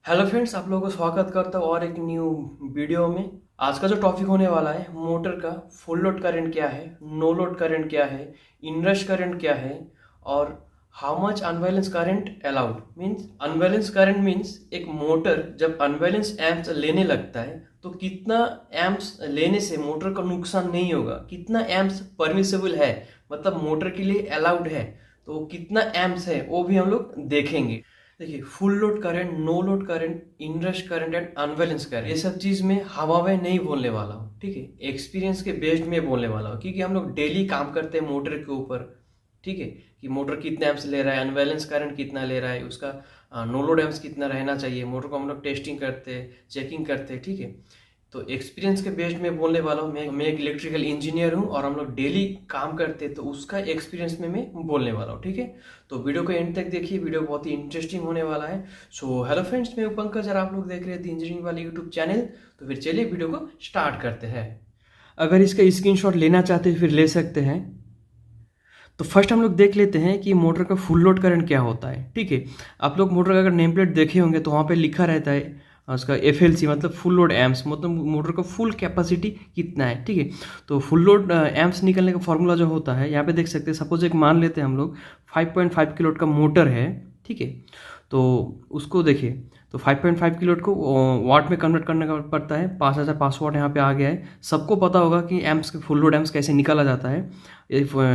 Hello friends, आप लोगों को स्वागत करता हूँ और एक न्यू वीडियो में। आज का जो टॉपिक होने वाला है, मोटर का फुल लोड करंट क्या है, नो लोड करंट क्या है, इनरश करंट क्या है और how much unbalance current allowed. Means unbalance current means एक मोटर जब अनबैलेंस एम्प्स लेने लगता है तो कितना एम्प्स लेने से मोटर का नुकसान नहीं होगा, कितना एम्प्स परमिसेबल है, मतलब मोटर के लिए अलाउड है, तो कितना एम्प्स है वो भी हम लोग देखेंगे। देखिए, full load current, no load current, inrush current and unbalance current, ये सब चीज में हवा में नहीं बोलने वाला हूँ, ठीक है। एक्सपीरियंस के बेस्ड में बोलने वाला हूँ, क्योंकि हम लोग डेली काम करते हैं मोटर के ऊपर, ठीक है, कि मोटर कितने एम्प्स ले रहा है, अनबैलेंस करंट कितना ले रहा है, उसका नो लोड एम्प्स कितना रहना चाहिए, मोटर को हम लोग टेस्टिंग करते हैं, चेकिंग करते हैं, ठीक है। तो एक्सपीरियंस के बेस्ड में बोलने वाला हूँ। मैं एक इलेक्ट्रिकल इंजीनियर हूँ और हम लोग डेली काम करते हैं, तो उसका एक्सपीरियंस में मैं बोलने वाला हूँ, ठीक है। तो वीडियो को एंड तक देखिए, वीडियो बहुत ही इंटरेस्टिंग होने वाला है। सो हेलो फ्रेंड्स, मैं हूं पंकज और आप लोग देख रहे थे इंजीनियरिंग वाले यूट्यूब चैनल। तो फिर चलिए वीडियो को स्टार्ट करते हैं। अगर इसका स्क्रीनशॉट लेना चाहते हैं फिर ले सकते हैं। तो फर्स्ट हम लोग देख लेते हैं कि मोटर का फुल लोड करंट क्या होता है, ठीक है। आप लोग मोटर का अगर नेम प्लेट देखे होंगे तो वहाँ पे लिखा रहता है उसका FLC, मतलब फुल लोड एम्प्स, मतलब मोटर का फुल कैपेसिटी कितना है, ठीक है। तो फुल लोड एम्प्स निकलने का फॉर्मूला जो होता है यहाँ पे देख सकते हैं। सपोज एक मान लेते हैं हम लोग 5.5 किलोवाट का मोटर है, ठीक है। तो उसको देखिए, तो 5.5 किलोवाट को वाट में कन्वर्ट करने का पड़ता है। 5500 वाट यहाँ पे आ गया है। सबको पता होगा कि एम्प्स के फुल लोड एम्प्स कैसे निकाला जाता है।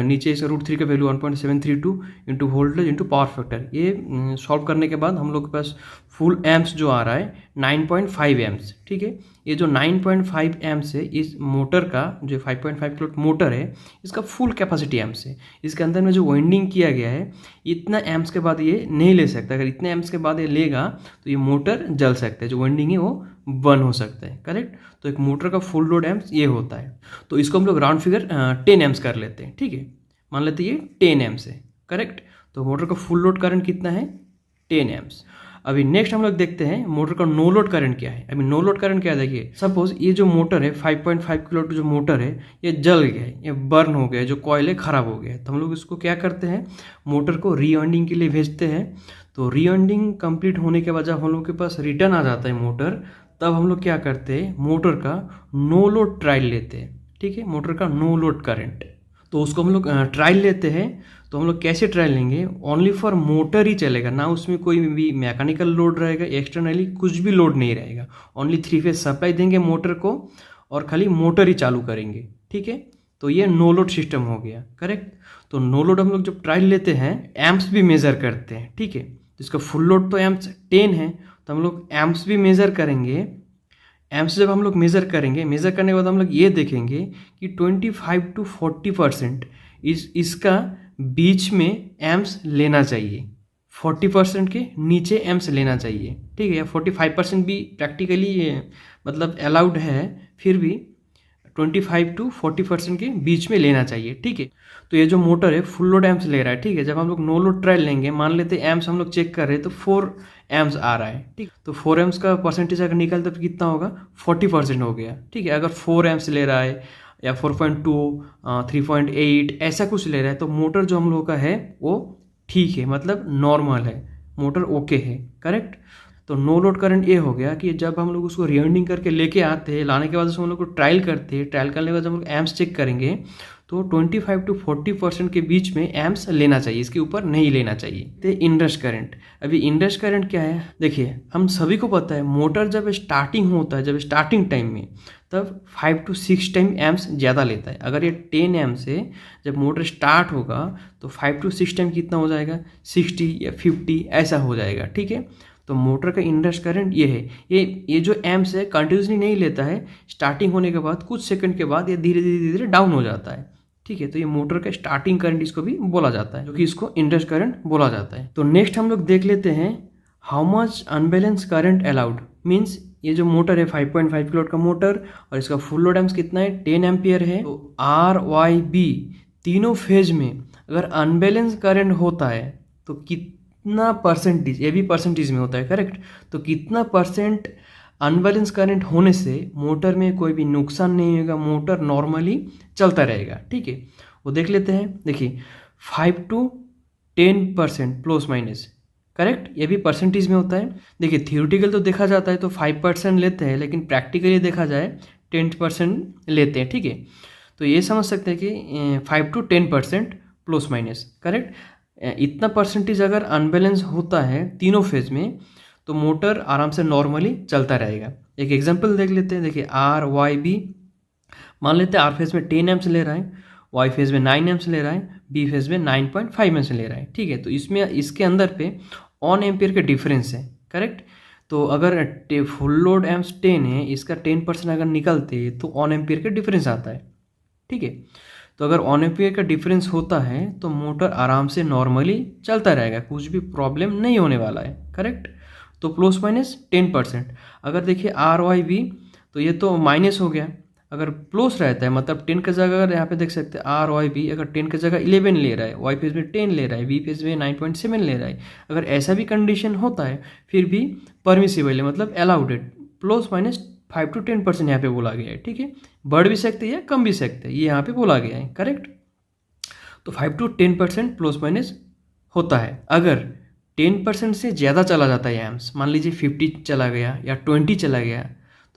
नीचे इसका √3 का value 1.732 into voltage into power factor. ये सॉल्व करने के बाद हम लोग के पास फुल एम्प्स जो आ रहा है 9.5 एम्प्स, ठीक है। ये जो 9.5 एम्प्स है, इस मोटर का जो 5.5 किलोवाट मोटर है, इसका फुल कैपेसिटी एम्प्स है। इसके अंदर में जो वाइंडिंग किया गया है, इतना एम्प्स के बाद ये नहीं ले सकता। अगर इतने एम्प्स के बाद ये लेगा तो ये मोटर जल सकता है, जो वाइंडिंग है वो बर्न हो सकता है, करेक्ट। तो एक मोटर का फुल लोड एम्प्स ये होता है। तो इसको हम लोग राउंड फिगर 10 एम्प्स कर लेते हैं, ठीक है। मान लेते हैं ये 10 एम्प्स है, करेक्ट। तो मोटर का फुल लोड करंट कितना है, 10 एम्प्स। अभी नेक्स्ट हम लोग देखते हैं मोटर का नो लोड करंट क्या है। अभी नो लोड करंट क्या है, देखिए सपोज ये जो मोटर है 5.5 किलोवाट जो मोटर है, ये जल गया है, ये बर्न हो गया है, जो कॉइल है खराब हो गया है। तो हम लोग इसको क्या करते हैं, मोटर को रीअर्निंग के लिए भेजते हैं। तो रीअर्निंग कंप्लीट होने के बाद जब हम लोग के पास रिटर्न आ जाता है मोटर, तब हम लोग क्या करते हैं, मोटर का नो लोड ट्रायल लेते हैं, ठीक है। मोटर का नो लोड करंट, तो उसको हम लोग ट्रायल लेते हैं। तो हम लोग कैसे ट्रायल लेंगे, ओनली फॉर मोटर ही चलेगा ना, उसमें कोई भी मैकेनिकल लोड रहेगा, एक्सटर्नली कुछ भी लोड नहीं रहेगा। ओनली 3 फेज सप्लाई देंगे मोटर को और खाली मोटर ही चालू करेंगे, ठीक है। तो ये नो लोड सिस्टम हो गया, करेक्ट। तो नो लोड हम लोग जब ट्रायल लेते हैं, एम्प्स भी मेजर करते हैं, ठीक है। इसका फुल लोड तो एम्प्स 10 है, तो हम लोग एम्प्स भी मेजर करेंगे। एम्प्स जब हम लोग मेज़र करेंगे, मेज़र करने के बाद हम लोग ये देखेंगे कि 25 to 40% इसका बीच में एम्प्स लेना चाहिए, 40% के नीचे एम्प्स लेना चाहिए, ठीक है। 45% भी प्रैक्टिकली मतलब अलाउड है, फिर भी 25 to 40% के बीच में लेना चाहिए, ठीक है। तो ये जो मोटर है फुल लोड एम्प्स ले रहा है, ठीक है। जब हम लोग नो लोड ट्रायल लेंगे, मान लेते हैं एम्प्स हम लोग चेक कर रहे हैं तो 4 एम्प्स आ रहा है, ठीक। तो 4 एम्प्स का परसेंटेज अगर निकलता तो कितना होगा, 40% हो गया, ठीक है। अगर 4 एम्प्स ले रहा है या 4.2 3.8 ऐसा कुछ ले रहा है, तो मोटर जो हम लोग का है वो ठीक है, मतलब नॉर्मल है, मोटर ओके है, करेक्ट। तो नो लोड करंट ये हो गया कि जब हम लोग उसको रीअर्निंग करके लेके आते हैं, लाने के बाद उसको हम लोग को ट्रायल करते हैं। ट्रायल करने के बाद जब हम लोग एम्प्स चेक करेंगे तो 25 to 40% के बीच में एम्प्स लेना चाहिए, इसके ऊपर नहीं लेना चाहिए। तो इनरश करंट, अभी इनरश करंट क्या है, देखिए हम सभी को पता है मोटर जब स्टार्टिंग होता है, जब स्टार्टिंग टाइम में, तब 5 to 6 टाइम एम्प्स ज़्यादा लेता है। अगर ये 10 एम्प्स से जब मोटर स्टार्ट होगा तो 5 to 6 टाइम कितना हो जाएगा, 60 या 50 ऐसा हो जाएगा, ठीक है। तो मोटर का इनरश करंट ये है। ये जो एम्प्स है कंटिन्यूसली नहीं लेता है, स्टार्टिंग होने के बाद कुछ सेकंड के बाद ये धीरे धीरे धीरे डाउन हो जाता है, ठीक है। तो ये मोटर का स्टार्टिंग करंट इसको भी बोला जाता है, जो कि इसको इनरश करंट बोला जाता है। तो नेक्स्ट हम लोग देख लेते हैं how much unbalance current allowed. Means ये जो मोटर है 5.5 किलोवाट का मोटर और इसका फुल लोड एम्प्स कितना है, 10 एम्पियर है। तो RYB तीनों फेज में अगर अनबैलेंस करंट होता है तो कितना परसेंटेज, ये भी परसेंटेज में होता है, करेक्ट। तो कितना परसेंट अनबैलेंस करंट होने से मोटर में कोई भी नुकसान नहीं होगा, मोटर नॉर्मली चलता रहेगा, ठीक है। वो देख लेते हैं। देखिए 5 to 10% प्लस माइनस, करेक्ट, ये भी परसेंटेज में होता है। देखिए थियोरिटिकल तो देखा जाता है तो 5% लेते हैं, लेकिन प्रैक्टिकली देखा जाए 10% लेते हैं, ठीक है। तो ये समझ सकते हैं कि 5 to 10% प्लस माइनस, करेक्ट। इतना परसेंटेज अगर अनबैलेंस होता है तीनों फेज में तो मोटर आराम से नॉर्मली चलता रहेगा। एक एग्जांपल देख लेते हैं। देखिए आर वाई बी, मान लेते हैं आर फेज में 10 एम्स ले रहा है, वाई फेज में 9 एम्स ले रहा है, बी फेज में 9.5 एम्स ले रहा है, ठीक है। तो इसमें इसके अंदर पे 1 एम्पियर का डिफरेंस है, करेक्ट। तो अगर फुल लोड एम्स 10 है, इसका 10% अगर निकलते तो 1 एम्पियर का डिफरेंस आता है, ठीक है। तो अगर 1 एम्पियर का डिफरेंस होता है तो मोटर आराम से नॉर्मली चलता रहेगा, कुछ भी प्रॉब्लम नहीं होने वाला है, करेक्ट। तो प्लस माइनस 10%। अगर देखिए आर वाई बी, तो ये तो माइनस हो गया। अगर प्लस रहता है मतलब 10 का जगह, अगर यहाँ पे देख सकते हैं आर वाई बी अगर 10 का जगह 11 ले रहा है, वाई फेज में 10 ले रहा है, बी फेज में 9.7 ले रहा है, अगर ऐसा भी कंडीशन होता है फिर भी परमिसिबल है, मतलब अलाउड है। प्लस माइनस 5 to 10% यहाँ पे बोला गया है, ठीक है। बढ़ भी सकते हैं या कम भी सकते हैं, ये यहाँ पे बोला गया है, करेक्ट। तो 5 to 10% प्लस माइनस होता है। अगर 10% से ज़्यादा चला जाता है एम्स, मान लीजिए 50 चला गया या 20 चला गया,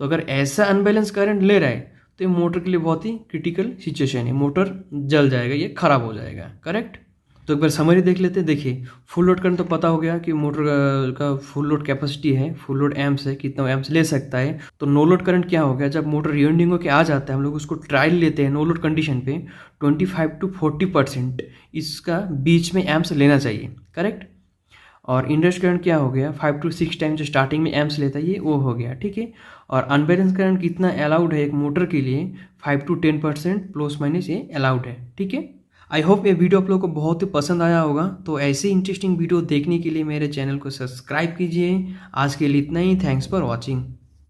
तो अगर ऐसा अनबैलेंस करंट ले रहा है तो ये मोटर के लिए बहुत ही क्रिटिकल सिचुएशन है, मोटर जल जाएगा, ये खराब हो जाएगा, करेक्ट। तो एक बार समरी देख लेते हैं। देखिए फुल लोड करंट तो पता हो गया कि मोटर का फुल लोड कैपेसिटी है, फुल लोड एम्स है, कितना एम्स ले सकता है। तो नो लोड करंट क्या हो गया, जब मोटर रीवाइंडिंग होकर आ जाता है, हम लोग उसको ट्रायल लेते हैं नो लोड कंडीशन पे, 25 to 40% इसका बीच में एम्स लेना चाहिए, करेक्ट। और इंडक्शन करंट क्या हो गया, 5 to 6 टाइम जो स्टार्टिंग में एम्स लेता है ये वो हो गया, ठीक है। और अनबैलेंस करंट कितना अलाउड है एक मोटर के लिए, 5 to 10% प्लस माइनस ये अलाउड है, ठीक है। आई होप ये वीडियो आप लोगों को बहुत ही पसंद आया होगा। तो ऐसे इंटरेस्टिंग वीडियो देखने के लिए मेरे चैनल को सब्सक्राइब कीजिए। आज के लिए इतना ही, थैंक्स फॉर वॉचिंग।